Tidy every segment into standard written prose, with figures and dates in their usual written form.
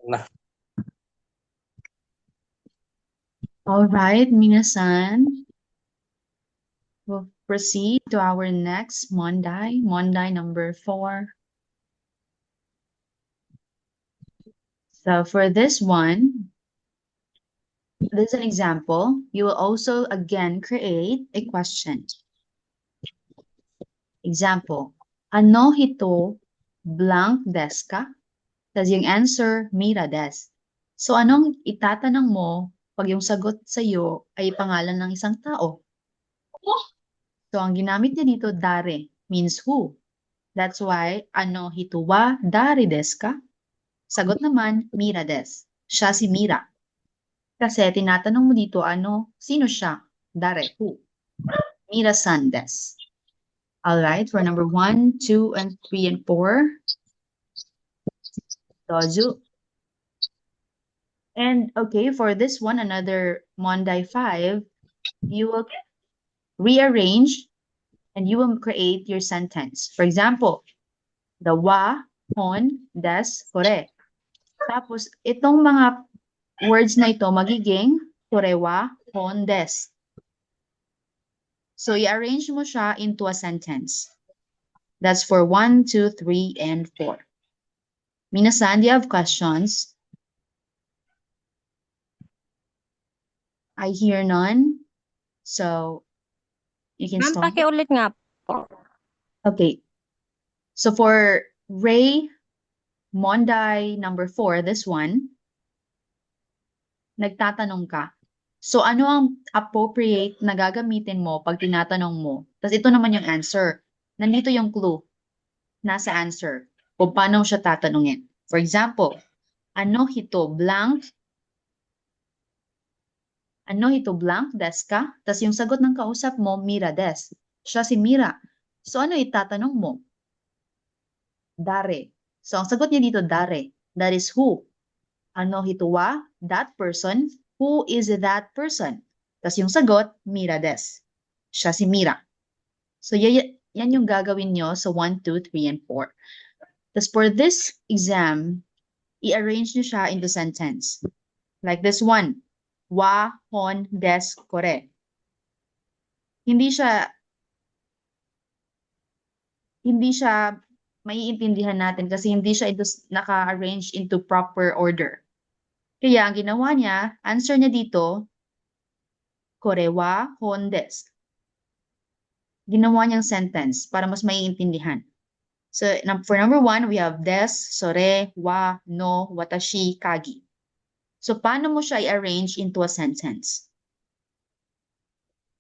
Nah, All right, minasan, we'll proceed to our next Monday, Monday number 4. So for this one, this is an example. You will also again create a question. Example, ano hito blank desk ka? Tapos yung answer, mira des. So anong itatanong mo pag yung sagot sa iyo ay pangalan ng isang tao? So ang ginamit niya dito, dare, means who. That's why, ano hito wa dari desu ka? Sagot naman, Mira des. Siya si Mira. Kasi tinatanong mo dito, ano, sino siya? Dare, who? Mira-san des. Alright, for number 1, 2, and 3, and 4, Dozu. And okay, for this one, another Monday 5, you will rearrange and you will create your sentence. For example, the wa, hon, des, kore. Tapos, itong mga words na ito magiging korewa, hon, des. So, i-arrange mo siya into a sentence. That's for 1, 2, 3, and 4. Minasan, do you have questions? I hear none. So, you can Ma'am, start. pakiulit nga po. Okay. So, for Ray Monday number 4, this one, nagtatanong ka. So, ano ang appropriate na gagamitin mo pag tinatanong mo? Tapos ito naman yung answer. Nandito yung clue. Nasa answer. Kung paano siya tatanungin. For example, ano hito blank? Ano hito blank des ka? Tapos yung sagot ng kausap mo, Mira des. Siya si Mira. So, ano itatanong mo? Dare. So, ang sagot niya dito, dare. That is who. Ano hito wa? That person. Who is that person? Tapos yung sagot, Mira des. Siya si Mira. So, yan yung gagawin nyo sa 1, 2, 3, and 4. Tapos for this exam, i-arrange nyo siya into sentence. Like this one, wa, hon, des, kore. Hindi siya, hindi siya maiintindihan natin kasi hindi siya naka-arrange into proper order. Kaya ang ginawa niya, answer niya dito, kore wa, hon, des. Ginawa niyang sentence para mas maiintindihan. So, for number 1, we have des, sore, wa, no, watashi, kagi. So, paano mo siya i-arrange into a sentence?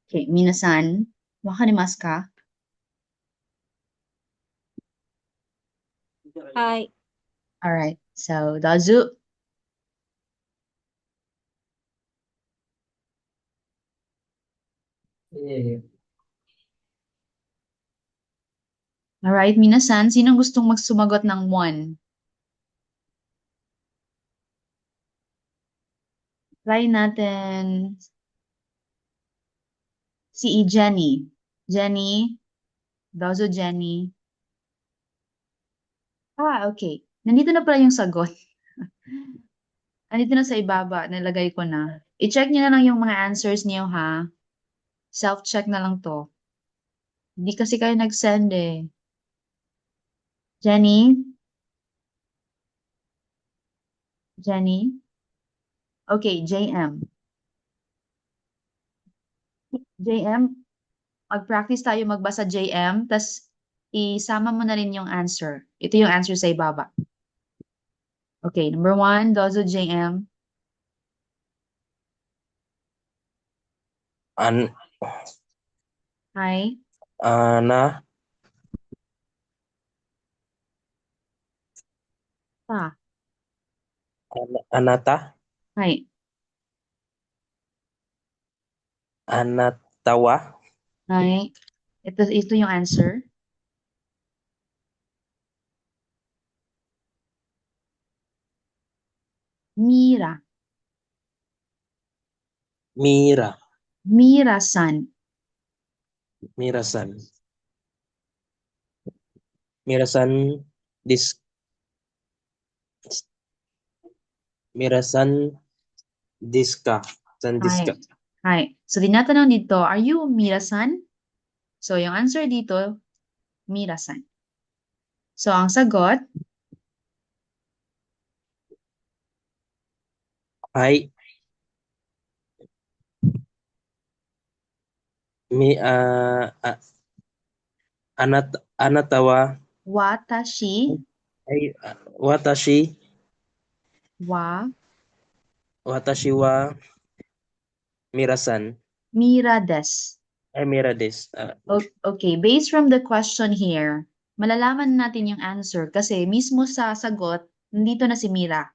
Okay, minasan, wakanimasu ka? Hi. All right, so, dazu. eh, All right, minasan, sinong gustong magsumagot ng 1? Try natin si Jenny. Jenny, dazu Jenny. Ah, okay. Nandito na pala yung sagot. Nandito na sa ibaba, nilagay ko na. I-check niyo na lang yung mga answers niyo, ha? Self-check na lang to. Hindi kasi kayo nag-send eh. Jenny? Jenny? Okay, JM. JM, mag-practice tayo magbasa JM, tas isama mo na rin yung answer. Ito yung answer sa ibaba. Okay, number 1, Dozo JM. an, Hi. ana, Pa. anata, Hi. anatawa, Hi. Ito yung answer. Mira. mira, Mira-san. mirasan, mirasan, dis, Mirasan Diska. San Diska. Hi. So, tinatanong dito, are you Mira-san? So, yung answer dito, Mira-san. So, ang sagot, Ay, mi, anatawa, watashi ay, watashi, wa watashi wa Mirasan. Mira des. Ay, Mira des. Okay, based from the question here, malalaman natin yung answer kasi mismo sa sagot, nandito na si Mira.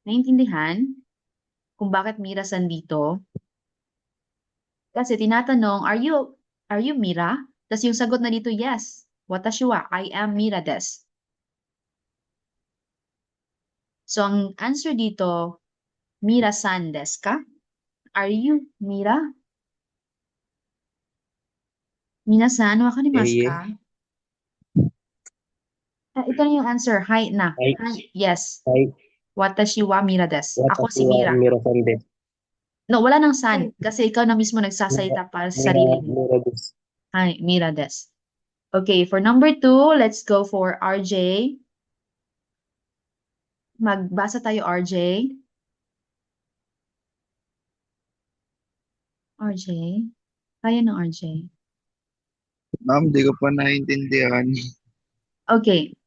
Naintindihan kung bakit Mira san dito? Kasi tinatanong, are you Mira? Tapos yung sagot na dito, yes. Watashi wa, I am Mira des. So, ang answer dito, Mira-san desu ka? Are you Mira? Minasan, wakarimasu Iye. ka? Ito na yung answer. Hi na. Ay, Yes. ay, Watashi wa Mira desu. Ako watashi si wa Mira. Mirasan des. No, wala nang san. Kasi ikaw na mismo nagsasalita para sa sarili mo. Mira des. Hi, Mira desu. Okay, for number 2, let's go for RJ. Magbasa tayo, RJ. RJ? Kaya ng RJ. Ma'am, di ko pa naiintindihan. Okay.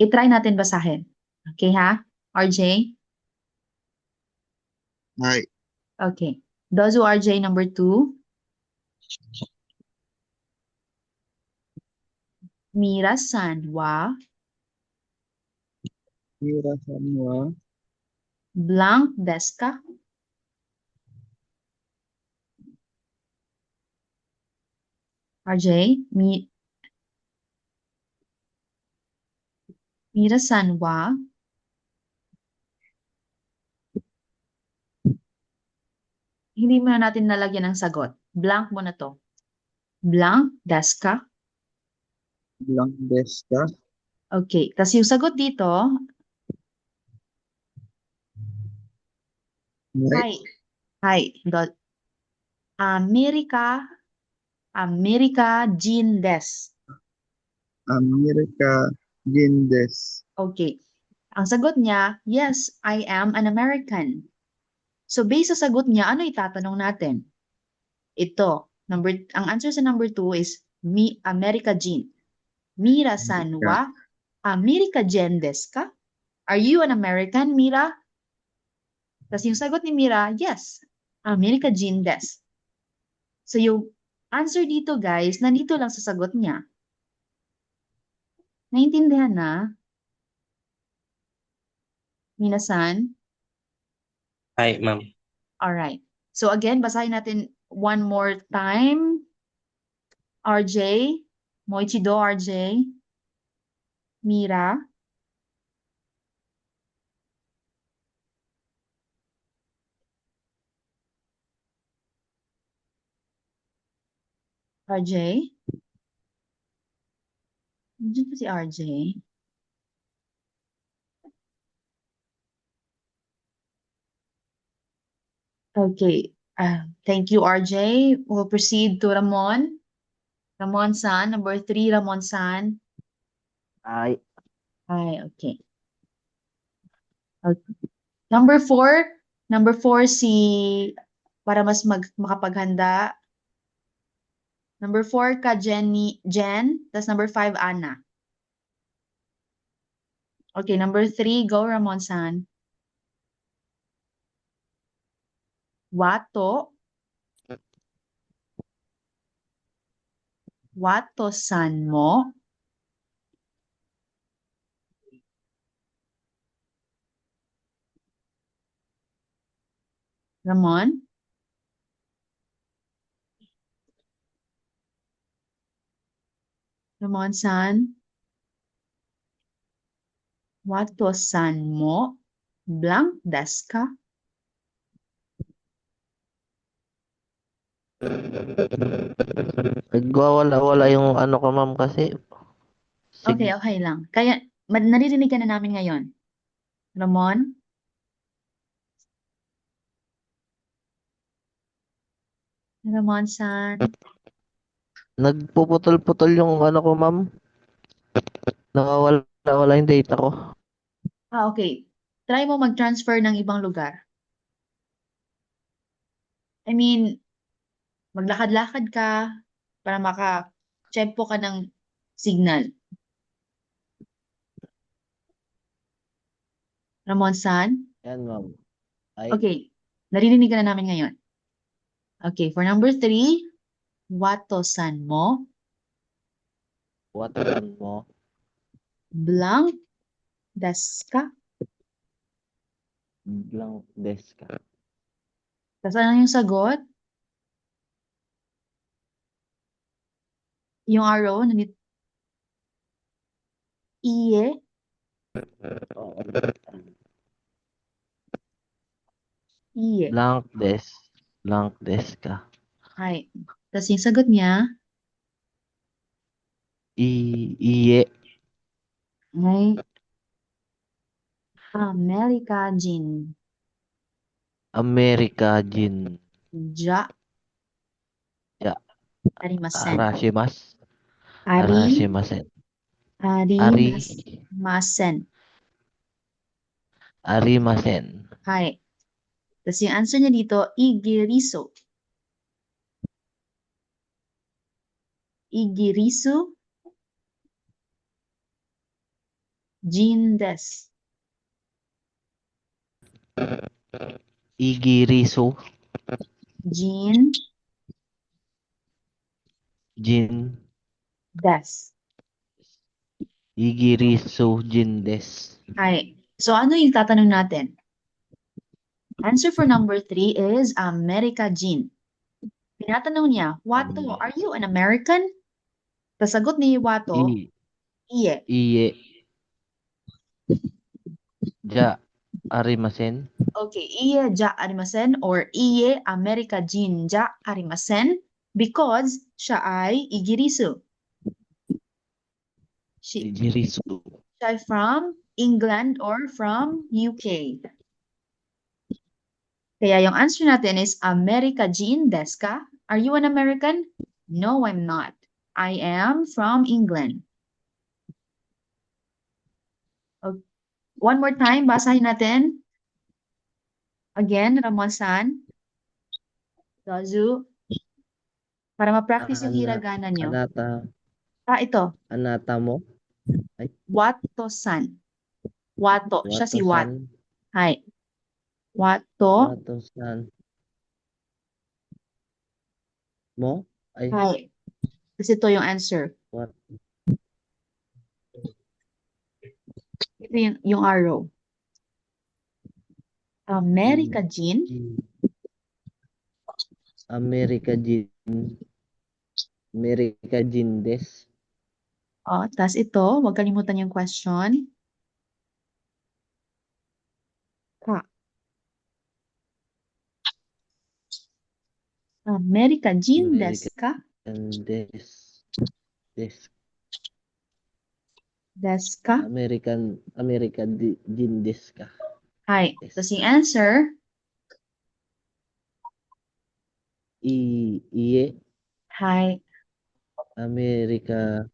I-try natin basahin. Okay ha? RJ? Ay, Okay. Dozu RJ number 2. Mira-san wa Mira-san wa blank desu ka? RJ? Mira-san wa hindi mo na natin nalagyan ng sagot. Blank mo na to. Blank desu ka? blank desk ka. Okay. Tapos yung sagot dito, Right? hi. Amerika Jin des. America Gindes. Okay. Ang sagot niya, yes, I am an American. So based sa sagot niya, ano itatanong natin? Ito, ang answer sa number 2 is Amerika Jin. Mira-san wa Amerika Jin desu ka? Are you an American, Mira? Tapos yung sagot ni Mira, yes, Amerika Jin desu. So yung answer dito guys, nandito lang sa sagot niya. Naintindihan na? Minasan? Ay, ma'am. Alright. So again, basahin natin one more time. RJ, Moichido RJ, Mira, RJ. Nandiyan pa si RJ. Okay. Thank you, RJ. We'll proceed to Ramon. Ramon-san, number 3, Ramon-san. Ay, Hi, okay. Okay. Number 4 si, para mas makapaghanda. Number 4 ka Jen, tas number 5 Anna. Okay, number 3, go Ramon-san. Wato. Wato-san mo. Ramon? Ramon-san? Wato-san mo? Blank desu ka? Nagwawala-wala yung ano ko, ma'am, kasi Okay, okay lang. Kaya, naririnig ka na namin ngayon. Ramon? Ramon-san? Nagpuputol-putol yung ano ko, ma'am. Nawawala yung data ko. Okay. Try mo mag-transfer ng ibang lugar. I mean, maglakad-lakad ka para maka-tsempo ka ng signal. Ramon-san? Yan, ma'am. Ay, Okay. Naririnig ka na namin ngayon. Okay. For number 3, Wato-san mo wataran mo. blank desu ka? Blank desk ka. Tapos ano yung sagot? Yung arrow, iye, Oo. iye. Blank desk. Blank desk ka. Ay. Tapos yung sagot niya Iye. ay Amerika Jin. Amerika Jin. Ja. Ja. Arimasen. Arashimasu. Ari. Arashimasen. Arimasen. Arimasen. Hi. Tapos yung answer niya dito, igiriso. Igirisu. Jin des. Igirisu. Jin Jin. des. Igirisu Jin des. Hi. So ano yung tatanong natin? Answer for number 3 is Amerika Jin. Tinatanong niya, Wato, are you an American? Kasagot ni Wato, iye. Iye. Ja. Arimasen. Okay, iye ja arimasen or iye Amerika Jin ja arimasen because siya ay igirisu. Igirisu. Siya ay from England or from UK. Kaya yung answer natin is Amerika Jin desu ka? Are you an American? No, I'm not. I am from England. Okay. One more time, basahin natin. Again, Ramon-san. Dozu. Para ma-practice yung hiragana nyo. Ito. Anata mo. Wato-san. Wato. Siya si Wat. Wato-san. Hi. Wato. Wato-san. Mo? Ay, Hi. Kasi ito yung answer. what? Ito yung arrow. Amerika Jin. Amerika Jin. Amerika Jin des. Tas ito, huwag kalimutan yung question. Ka. Amerika Jin desu ka? Des. Des. Desu ka? Amerika Jin des ka. Hi. Yes. Tapos yung answer, Iye. hi. Amerika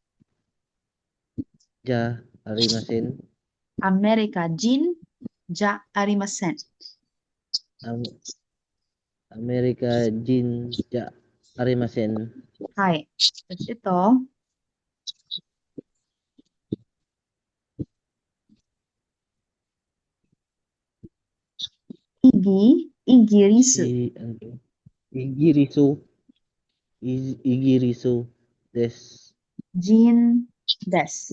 ja arimasen. Amerika Jin ja arimasen. Amerika Jin ja arimasen. Hi. Tapos ito, igirisu. Igirisu. Igirisu des. Jin des.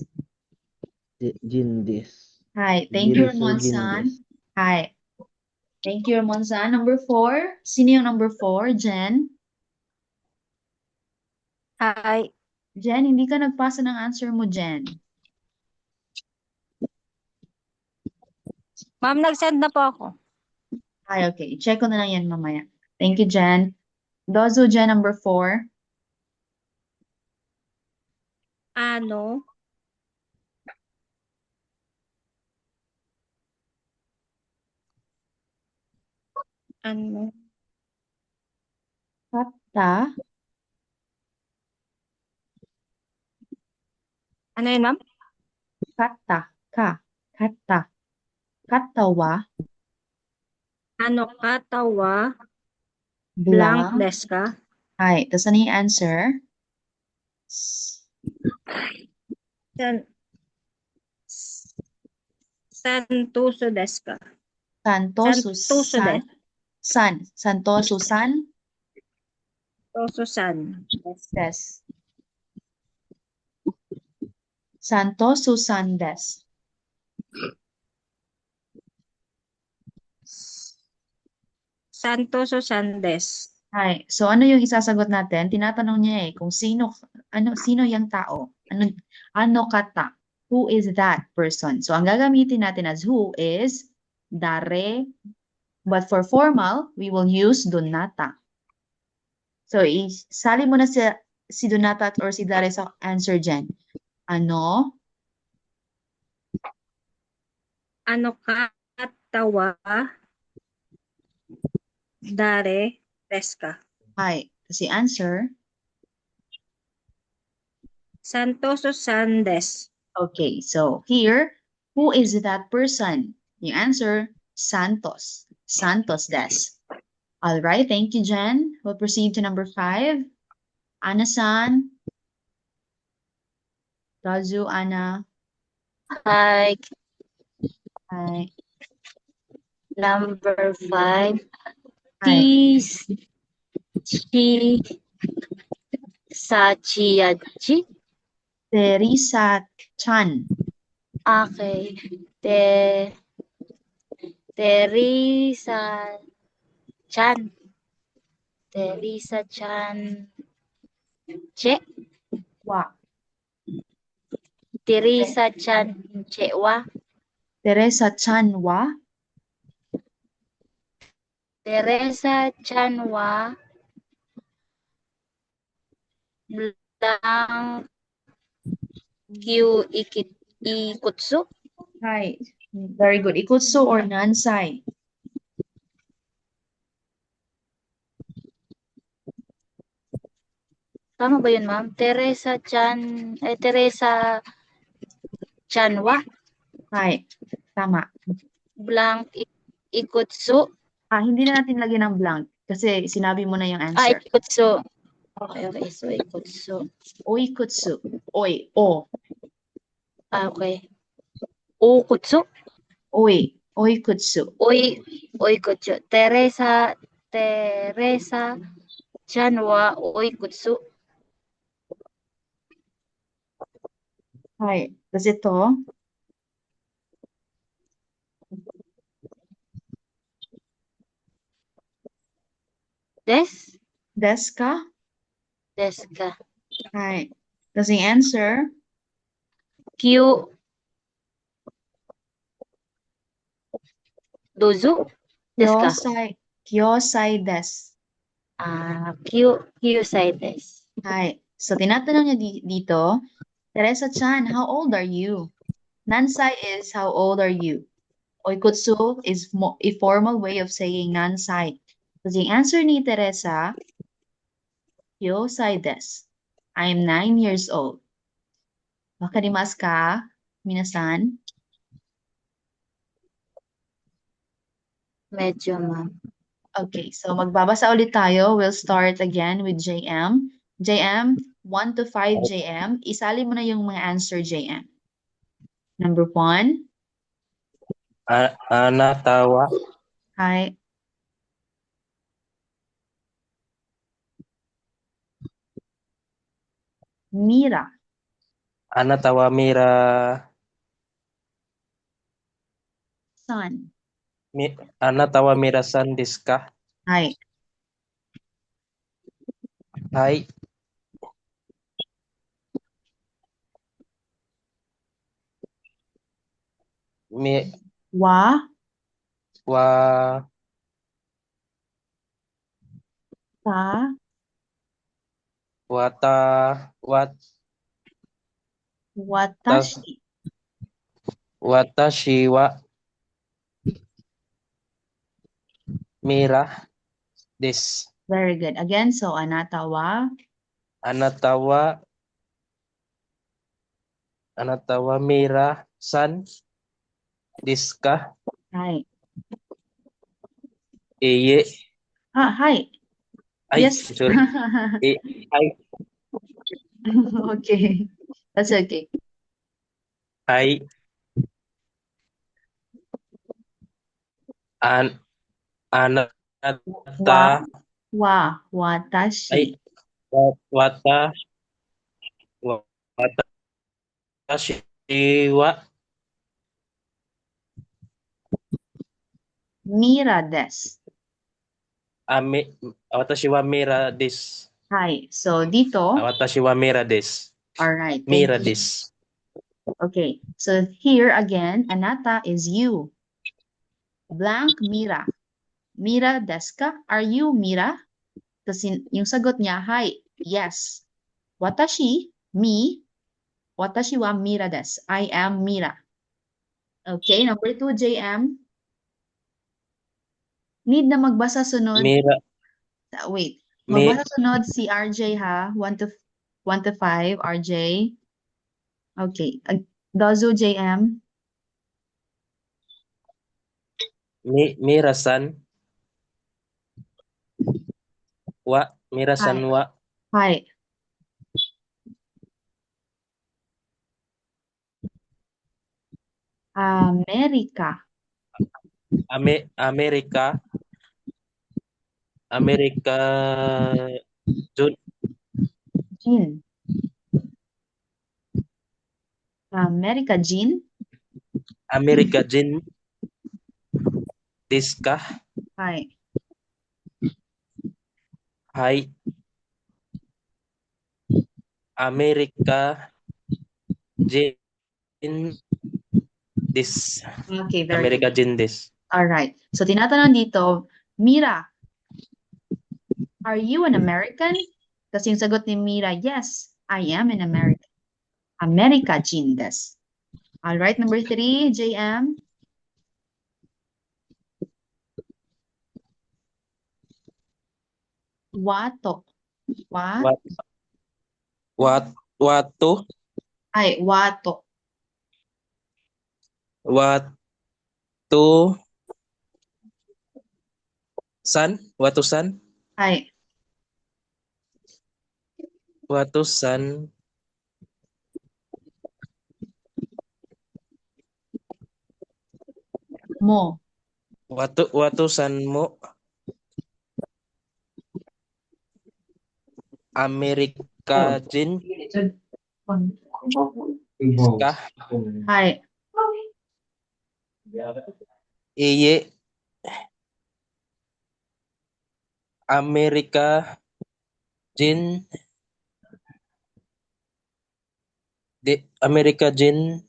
Jin des. Hi. Thank you, Igirisu Jin Ramon-san. des. Hi. Thank you, Ramon-san. Number 4. Sino yung number 4? Jen? Hi. Jen, hindi ka nagpasa ng answer mo, Jen. Ma'am, nag-send na po ako. Hi, okay. Check ko na lang yan mamaya. Thank you, Jen. Dozo, Jen, number 4. Ano? Ano? Kata. Ano yun, ma'am? Kata. Kata. Katawa. Ano kata wa blank Blank. desu ka? Ay, tapos ano yung answer? S- San, santoso desu ka? Santo Santoso Susan. desu. Santo Susan. Toso-san. Des. Santo Susan Des. Santoso-san desu. Ay, so ano yung isasagot natin? Tinatanong niya kung sino yung tao? Ano kata? Who is that person? So ang gagamitin natin as who is dare, but for formal, we will use donata. So isali mo na si donata or si dare sa answer dyan. Ano? Ano kata wa dare desu ka? Ay, si answer. Santoso-san desu. Okay, so here, who is that person? Yung answer, Santos. Santos des. All right, thank you, Jen. We'll proceed to number 5. Ana-san. Razu, Ana. Hi. Hi. Number 5. Hi. Chi Sachiyachi. Teresa Chan. Okay. Teresa Chan. Teresa Chan. Che. Wa. Teresa Chan Chewa. Teresa Chan Wa. Teresa Chanwa Blank Q Ikutsu. Hi. Very good. Ikutsu or Nansai? Tama ba yun, ma'am? Teresa Chanwa Hi. Tama. Blank Ikutsu. Hindi na natin lagyan ng blank kasi sinabi mo na yung answer. Ikutsu. Okay. So, Ikutsu. Oikutsu. Oi. O. Okay. Ukutsu. Oi. Oikutsu. Oikutsu. Teresa Chanwa Oikutsu. Hi. Tapos ito. Deska. Deska. Hi. Tapos yung answer. Q Dozu. Deska. Kyosai des. Q side des. Hi. So, tinatanong niya dito, Teresa Chan, how old are you? Nansai is, how old are you? Oikutsu is a formal way of saying nansai. So, yung answer ni Teresa, Kyosai des. I am 9 years old. Wakarimasu ka, minasan? Medyo, ma'am. Okay, so magbabasa ulit tayo. We'll start again with JM. JM, 1 to 5 JM. Isali mo na yung mga answer, JM. Number 1. Anatawa. Hi. Mira. Anatawa Mira. San. Anatawa Mira san desu ka? Hi. Hi. Wa. Ta. Watashi. Watashi wa mira des. Very good. Again, so anata wa Anata wa mira san desu ka? hai. Iye. Hi. Ay, Yes. sorry. Ay, Okay. That's okay. ay, an, anata, Watashi. ay, wata, watashi wa, Mira des. watashi wa mira des. Hi. So dito, Watashi wa mira des. all right. Mira Thank you. des. Okay. So here again, anata is you. Blank Mira. Mira desu ka? Are you Mira? Tapos yung sagot niya, hi. Yes. Watashi, me. Watashi wa Mira desu. I am Mira. Okay, number 2, JM. Need na magbasa sunod. Mira, Wait. mi, Magbasa sunod si RJ ha. 1 to 5, RJ. Okay. Dozo, JM. mira san, mira san Hi. wa, Hi. Amerika. Amerika, Jun, Jin. Amerika Jin. Amerika jin desu ka? Hi. Hay, Amerika jin des. Okay, very Amerika good. jin des. All right. So tinatanong dito, Mira, are you an American? Tapos yung sagot ni Mira, yes, I am an American. America Jin des. All right, number 3, JM. Wato. Watu, Ay, wato. watu watu san, Ay, watu san, mo. watu san mo, Amerika jin ka? Ay, Iye, Amerika jin Amerika jin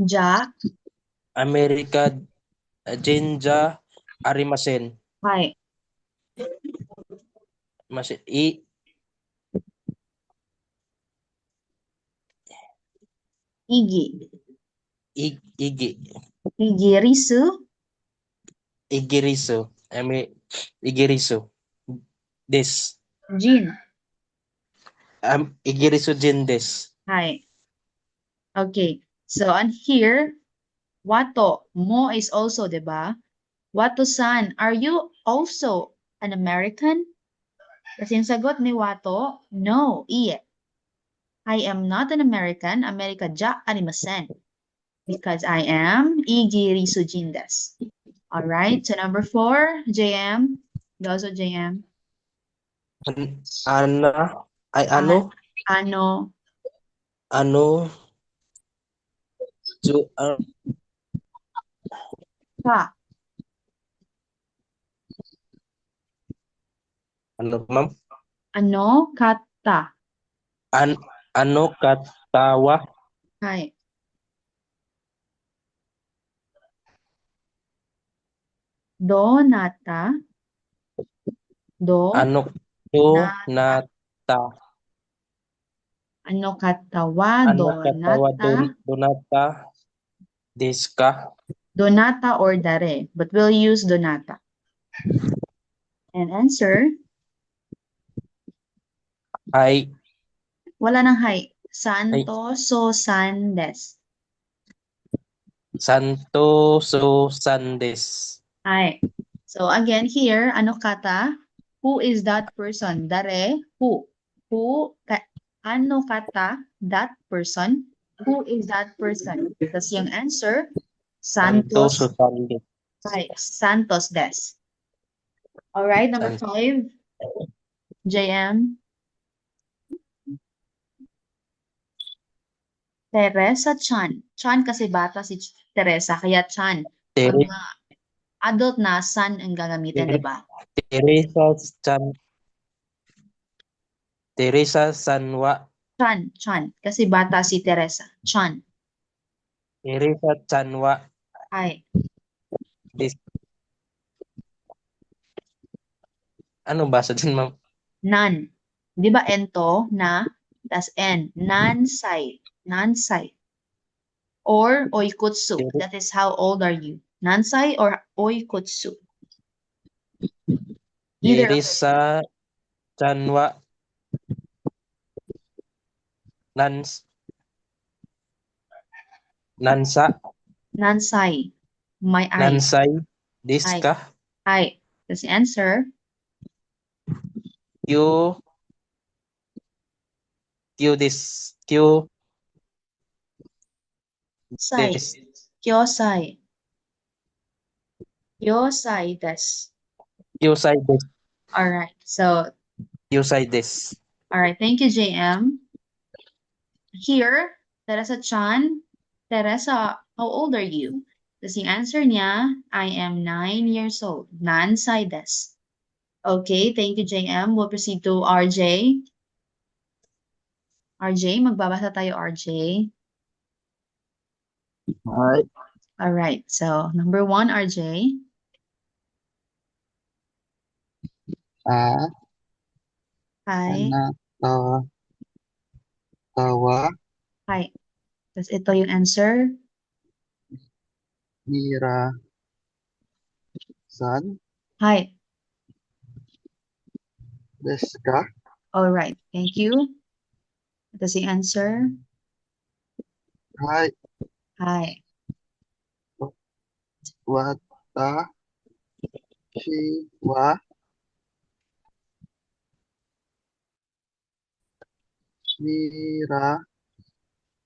ja. Amerika jin ja arimasen. Ay, Masin igi. igi Igirisu. igiriso. Igiriso des. Jin. Igiriso jin des. Ay. Okay. So, on here, wato. Mo is also, diba? Wato-san, are you also an American? Kasi yung sagot ni Wato, no, iye. I am not an American. America ja arimasen. Because I am igirisu jin desu. All right. So number 4, JM. Dozo JM. Ano Ano ju ka? ano ma'am? Ano kata? Ano katawa? Hi. Donata. Ano to nata? Ano katawa? Ano katawa Donata. donata desu ka? Donata or Dare, but we'll use Donata. And answer, Ay, wala nang hi. Santoso Sandes. Santo Susandes. Hi. So again here, ano kata? Who is that person? Dare, who? Ano kata? That person? Who is that person? Tapos yung answer, Santo Santos. Susandes. Hi, Santos Des. All right, number San- 5, JM. Teresa Chan. Chan kasi bata si Teresa, kaya Chan. Pag Tere- mga adult na, san ang gagamitin, di ba? Teresa Teresa Sanwa. Chan. Kasi bata si Teresa. Chan. Teresa Chanwa. Ay, Dis, ano basa din, ma'am? nan. Di ba ento, na, tas n. Nansay. Nansay. Or oikutsu. Tere- That is how old are you? Nansay or oikutsu? Either of it. Teresa Chanwa. Nansa. Nansay. My eye. Nansay. Diska. Ay. That's the answer. Q. Q Sai. des. Kyosai. Kyosai des. Kyosai des. All right. So, Kyosai des. all right. Thank you, JM. Here, Teresa Chan. Teresa, how old are you? Tapos yung answer niya, I am 9 years old. Nansay des. Okay, thank you, JM. We'll proceed to RJ. RJ, magbabasa tayo, RJ. Hi. All right. So, number 1, RJ. A. Hi. Tawa. Hi. Tapos ito yung answer. Mira. San. Hi. Deska. All right. Thank you. Tapos yung answer. Hi. Hi. Wata. Shi. Wa. Mira.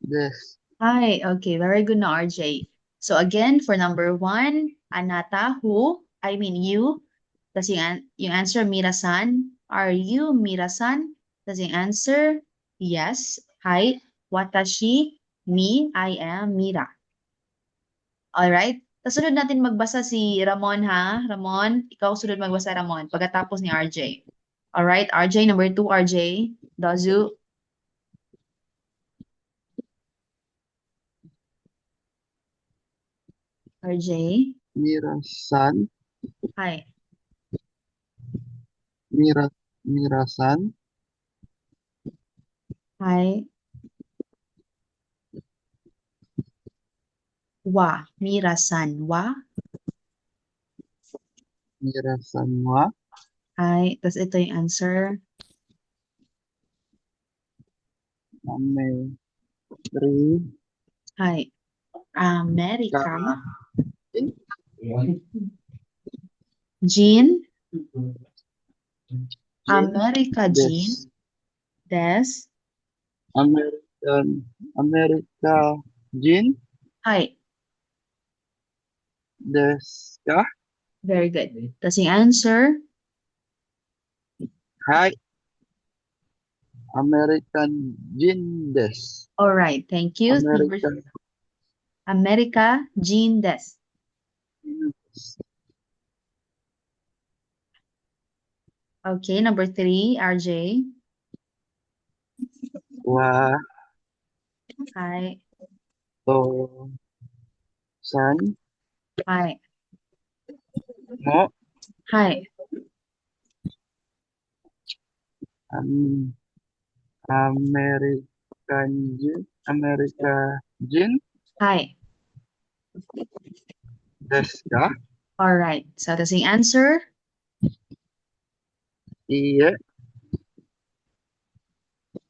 Des. Hi. Okay. Very good na, RJ. So again, for number 1, Anata, who? I mean you. Tapos yung answer, Mira-san. Are you Mira-san? Tapos yung answer, yes. Hi. Watashi. Me. I am Mira. Alright? Tapos sunod natin magbasa si Ramon, ha? Ramon, ikaw sunod magbasa, Ramon, pagkatapos ni RJ. Alright, RJ, number 2, RJ. Dazu. RJ. Mira. San. Hi. Mira. San. Hi. Wa. Mira-san. Wa. Mira. San. Wa. Hi. Tapos ito yung answer. Ame. Tri. Hi. America. Jean. America, Jean. Des. America. Jean. Hi. Deska. Very good. Tapos yung answer. Hi. American Jean Des. All right. Thank you. American America, Jean Des. Okay, number 3, RJ. Wa. Hi. To. San. Hi. Mo. Hi. American Jean. America Jean. Hi. desu ka? All right. So that's the answer. Iie.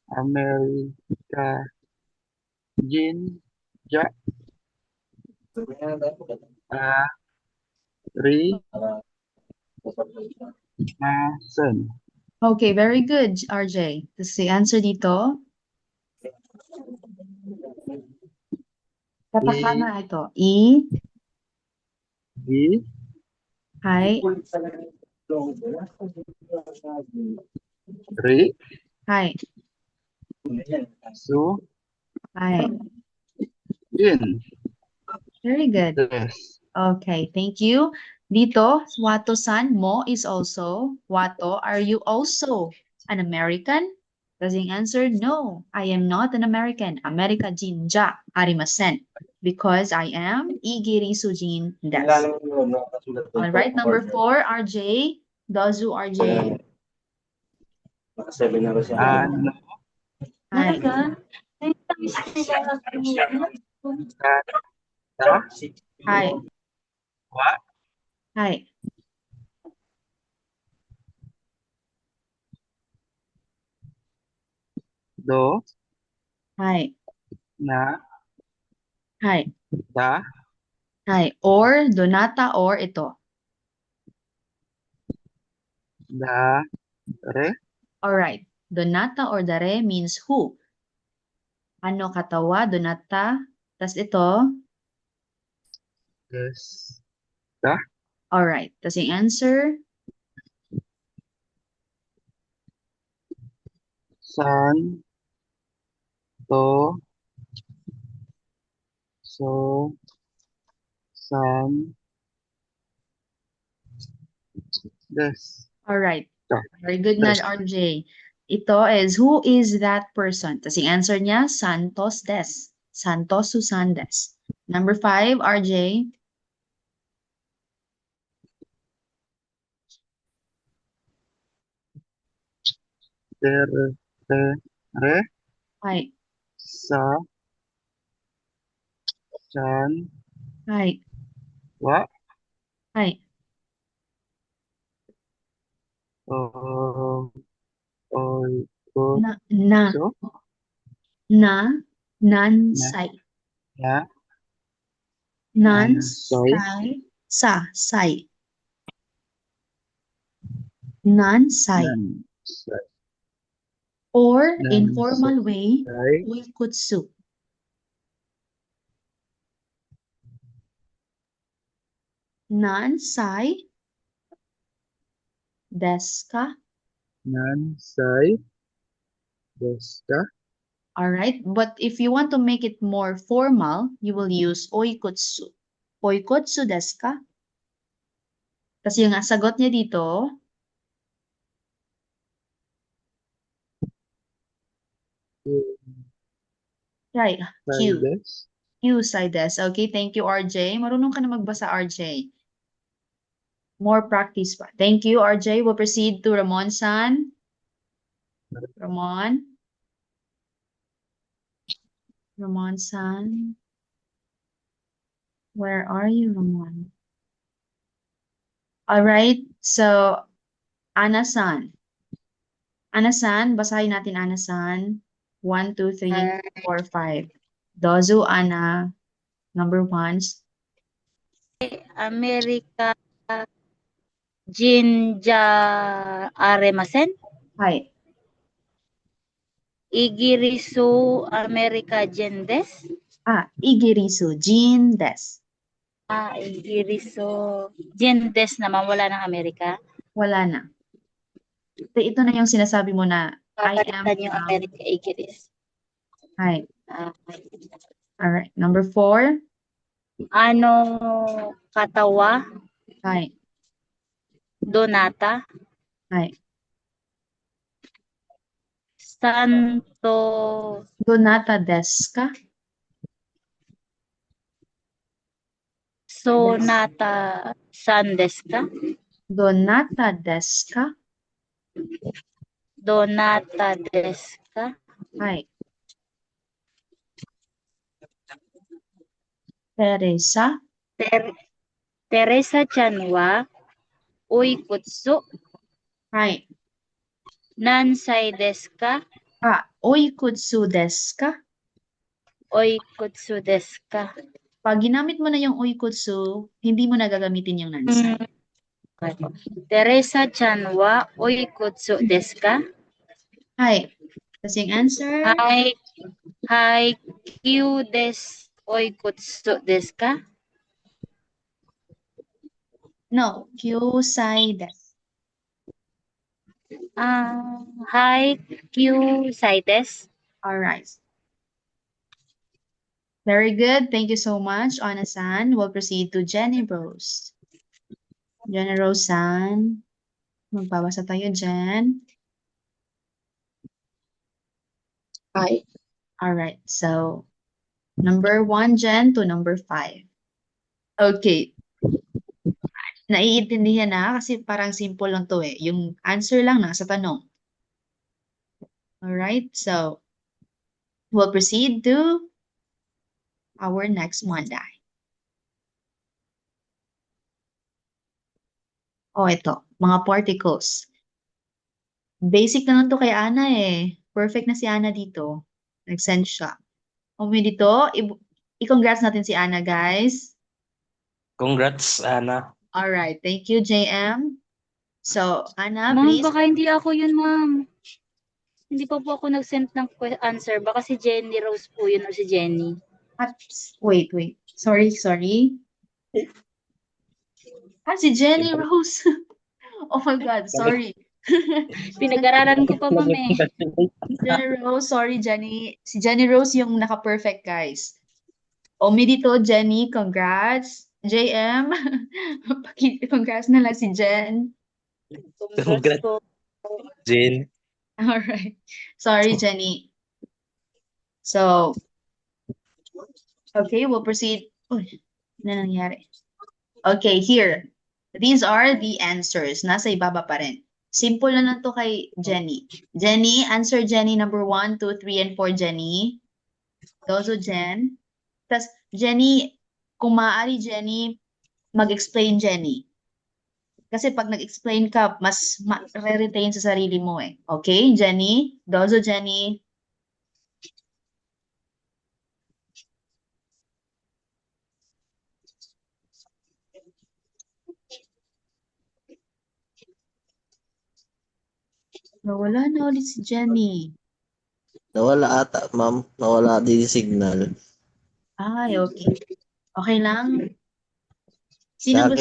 Amerika Jinja Arimasen. Okay, very good, RJ. That's the answer dito. Katakana ito. Gi Hi. Ri Hi. Su Hi. Jin Very good. Des. Okay, thank you. Dito, Wato-san, mo is also. Wato, are you also an American? Does he answer, no, I am not an American. America jinja arimasen. Because I am igiri sujin desu. All right, number 4, RJ. Dozu, RJ. Ano Hi. ka Hi. wa Hi. do Hi. na Hi. da Hi. Or, donata, or ito. da re All right. Donata or dare means who. Ano katawa, donata. Tas ito. des All right. Tas yung answer. san to so san des. All right. Da. Very good na, Des. RJ. Ito is, who is that person? Tas yung answer niya, Santos Des. Santos Susan Des. Number 5, RJ. Re Hi. sa san Hi. wa Hi. oi ko Na. so Nansay. na Nansay. Say. Nansay. nan Or Nansay. informal way, sai uikutsu. Nansay desu ka? nan sai desu ka? All right, but if you want to make it more formal, you will use oikutsu. Oikutsu desu ka? Kasi yung sagot niya dito, right, Sai Q. desu. Q side desu. Okay, thank you, RJ. Marunong ka na magbasa, RJ. More practice pa. Thank you, RJ. We'll proceed to Ramon-san. Ramon. Ramon-san. Where are you, Ramon? All right, so Ana-san. Ana-san, basahin natin Ana-san. 1, 2, 3, 4, 5. Dozu, Ana. Number 1. Amerika Jinja Aremasen. Hi. Igirisu Amerika Jendes. Igirisu, Jin des. Igirisu Jendes naman, wala ng Amerika. Wala na. Ito na yung sinasabi mo na I am Papalitan yung from. Amerika Igiris. Hi. Ah, All right. Number 4. ano katawa, Hi. donata, Hi. santo, Donata desu ka? sonata, sandeska, Donata desu ka? donata deska, Hi. Teresa? Teresa-chan wa oikutsu Hi. nansai desu ka? Oikutsu desu ka? Oikutsu desu ka? Pag ginamit mo na yung oikutsu, hindi mo na gagamitin yung nansai. Teresa-chan wa oikutsu desu ka? Hi. Tapos yung answer, Kyu desu oikutsu desu ka? no, kyusai desu. Kyusai desu. Alright. Very good. Thank you so much, Ana-san. We'll proceed to Jenny Rose. Jenny Rose-san. Magbabasa tayo, Jen. Hi. Alright. So, number 1, Jen, to number 5. Okay. Naiintindihan na kasi parang simple lang to eh. Yung answer lang nasa tanong. Alright. So, we'll proceed to our next Monday. Ito. Mga particles. Basic na lang to kay Ana eh. Perfect na si Ana dito. Nag-send siya. Dito, i-congrats natin si Ana, guys. Congrats, Ana. Alright. Thank you, JM. So, Ana, Ma'am, please. baka hindi ako yun, ma'am. Hindi pa po ako nag-send ng answer. Baka si Jenny Rose po yun o si Jenny. Wait. Sorry. Si Jenny Rose. Oh my God, sorry. Pinag-aralan ko pa, ma'am eh. Jenny Rose, sorry, Jenny. Si Jenny Rose yung naka-perfect, guys. Dito, Jenny, congrats. JM, congrats na lang si Jen. Congrats, po. Jen. Alright. Sorry, Jenny. So, okay, we'll proceed. Uy, ano nangyari? Okay, here. These are the answers. Nasa ibaba pa rin. Simple na lang to kay Jenny. Jenny, answer Jenny number 1, 2, 3, and 4, Jenny. Dozo, Jen. Tapos, Jenny, kung maaari, Jenny, mag-explain, Jenny. Kasi pag nag-explain ka, mas re-retain sa sarili mo eh. Okay, Jenny? Dozo, Jenny. Nawala na ulit si Jenny. Nawala ata, ma'am. Nawala din yung signal. Ay, okay. Okay lang. Sa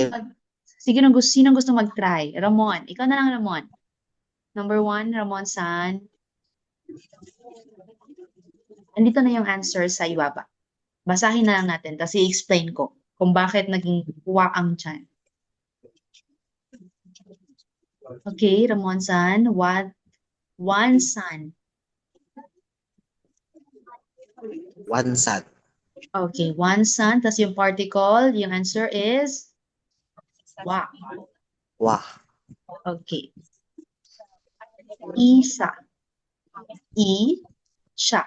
Sino gusto mag-try? Ramon. Ikaw na lang, Ramon. Number 1, Ramon-san. Andito na yung answer sa ibaba. Basahin na lang natin, tapos i-explain ko kung bakit naging wa ang tiyan. Okay, Ramon-san. One sun. One sun. Okay, one sun. Tapos yung particle, yung answer is wa. Wah. Okay. Isa. Siya.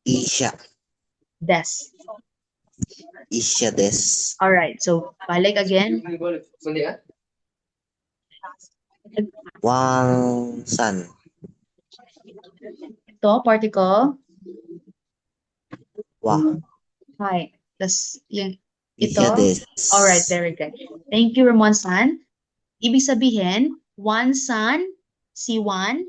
Isha. Des. Isha des. Alright, so balik again. Wang sun. Ito, particle. Wah. Hi. Tapos yung Isha ito. des. Alright, very good. Thank you, Ramon-san. Ibig sabihin, one sun, si one.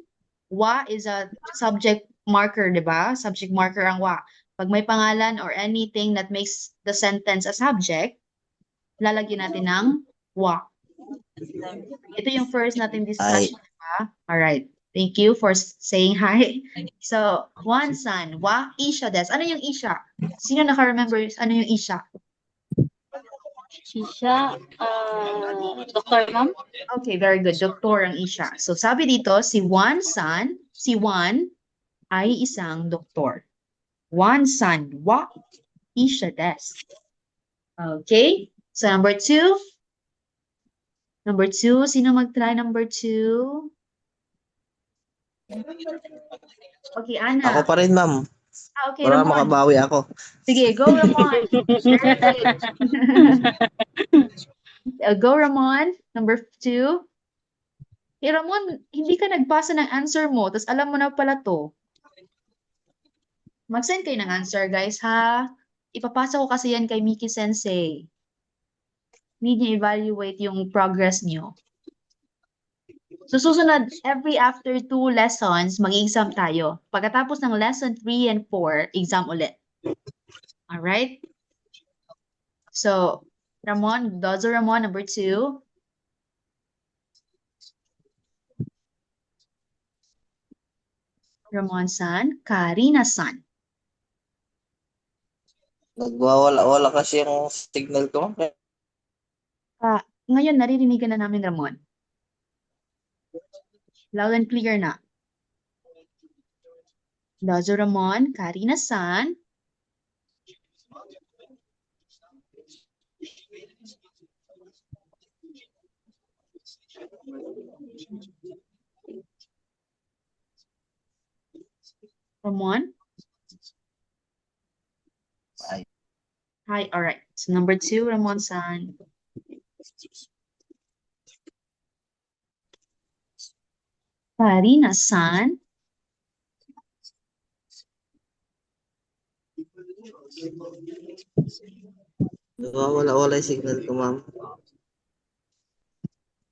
Wa is a subject marker, di ba? Subject marker ang wa. Pag may pangalan or anything that makes the sentence a subject, lalagyan natin ng wa. Ito yung first natin discussion, di ba? Alright. Thank you for saying hi. So, one sun, wa, isha des. Ano yung isha? Sino naka-remember ano yung isha? Isha, Dr. Ma'am? Okay, very good. Doktor ang isha. So, sabi dito, si Juan San, si Juan ay isang doktor. Juan San, wa, isha des. Okay, so number 2. Number 2, sino mag-try number 2? Okay, Ana. Ako pa rin, ma'am. Okay, Para Ramon. makabawi ako. Sige, go, Ramon. Go, Ramon. Number 2. Ramon, hindi ka nagbasa ng answer mo, tapos alam mo na pala to. Mag-send kayo ng answer, guys, ha? Ipapasa ko kasi yan kay Miki Sensei. Need niya evaluate yung progress niyo. So, susunod, every after 2 lessons, mag-exam tayo. Pagkatapos ng lesson 3 and 4, exam ulit. Alright? So, Ramon, Dozo Ramon, number 2. Ramon-san, Karina-san. Nagwawala-wala kasi yung signal ko. Ngayon, naririnig na namin, Ramon. Loud and clear na. Dozo Ramon, Karina-san. Ramon? Hi. Hi, all right. So number 2, Ramon-san. Karina-san. Nagwawala-wala yung signal ko, ma'am.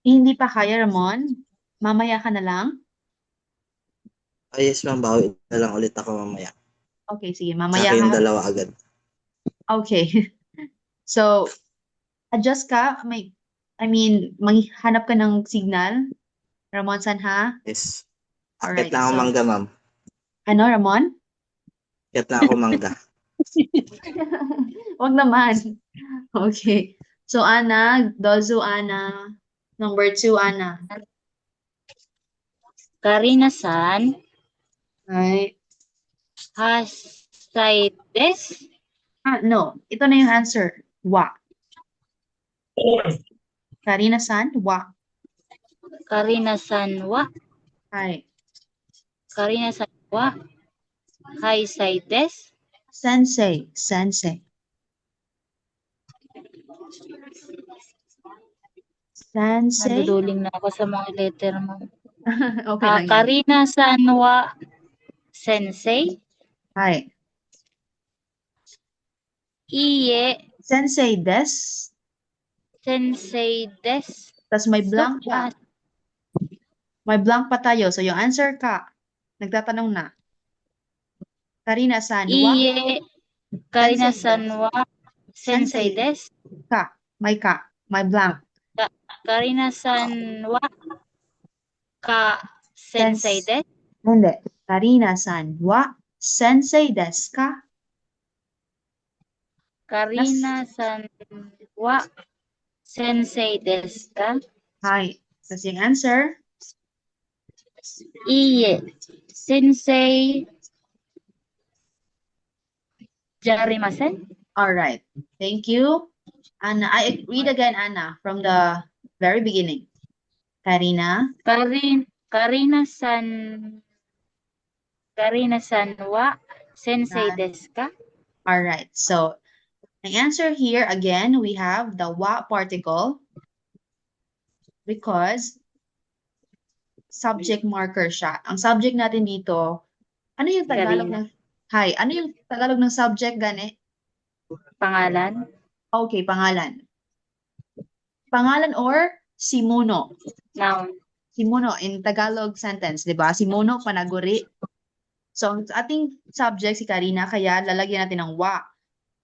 Hindi pa kaya, Ramon? Mamaya ka na lang? Yes, ma'am. Bawi na lang ulit ako mamaya. Okay, sige. Sa Mamaya akin yung ka. dalawa agad. Okay. So, adjust ka. Maghanap ka ng signal. Ramon-san, ha? Yes. Alright, Akit na ako so- mangga, ma'am. Ano, Ramon? Akit na ako mangga. Wag naman. Okay. So, Ana, Dozo, Ana. Number 2, Ana. Karina-san Right. has this. No. Ito na yung answer. Wa. Karina-san, wa. Karina-san wa. Hi. Karina-san wa. Des. Sensei. Sensei. Sensei. Naduduling na ako sa mga letter mo. Okay lang yan. Karina-san wa sensei. Hi. Iye Sensei des. sensei des. Tapos may blank pa. May blank pa tayo. So, yung answer ka. Nagtatanong na. Karina-san, wa. Iye Karina-san wa sensei Sensei. des. Ka. May ka. May blank. Karina-san wa ka sensei des. Hindi. Karina-san, wa. Sensei des ka. Karina-san wa sensei des ka. Hi. Tapos yung answer. Iye sensei jarimasen. Alright. Thank you. Anna, I read again, Anna, from the very beginning. Karina. Karina-san wa sensei des ka. Alright. So, the answer here, again, we have the wa particle because subject marker siya. Ang subject natin dito, ano yung Tagalog Karina. ng... Hi, ano yung Tagalog ng subject, gani? Pangalan. Okay, pangalan. Pangalan or simuno. Noun. Simuno in Tagalog sentence, di ba? Simuno, panaguri. So, ang ating subject si Karina, kaya lalagyan natin ng wa.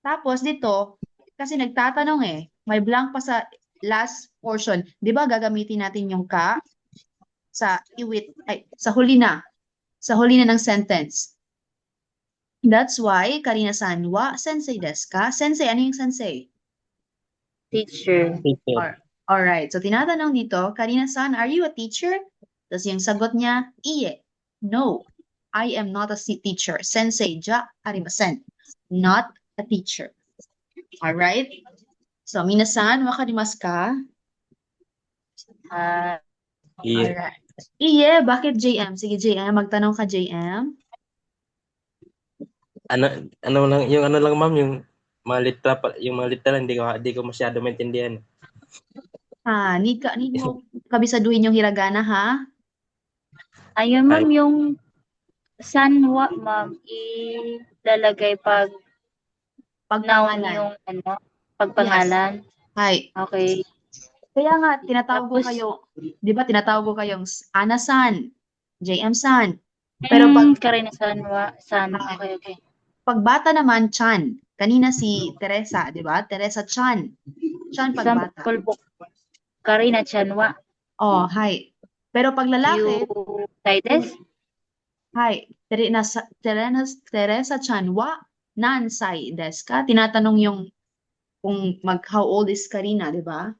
Tapos dito, kasi nagtatanong may blank pa sa last portion. Di ba gagamitin natin yung ka sa sa huli na. Sa huli na ng sentence. That's why, Karina-san, wa sensei desu ka? Sensei, ano yung sensei? Teacher. Alright, so tinatanong dito, Karina-san, are you a teacher? Tapos yung sagot niya, iye. No, I am not a teacher. Sensei ja arimasen. Not a teacher. Alright? So, minasan, wakarimasu ka? Iye. Alright. Iye, bakit JM? Sige, JM, magtanong ka, JM. Ano, ano lang ma'am, yung mga litra, yung mga litra, hindi ko masyado maintindihan. Need mo kabisaduhin yung hiragana, ha? Ayun, ma'am, Ay, yung sanwa, ma'am, ilalagay pag noun Pagpangalan. yung ano, Yes. pagpangalan. Hay. Okay. Kaya nga, tinatawag ko Tapos, kayo, di ba, tinatawag ko kayong Ana-san, JM-san. Pero pag, Karina sanwa, okay, okay. pag bata naman, Chan. Kanina si Teresa, di ba? Teresa Chan. Chan pag bata. Sample po, Karina chanwa. Oh, hi. Pero pag lalaki, You Tides? hi. Teresa Chan wa nansai desu ka? Tinatanong yung kung how old is Karina, di ba?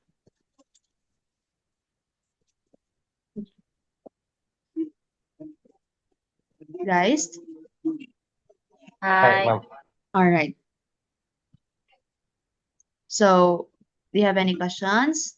Guys? Hi. ma'am. All right. So, do you have any questions?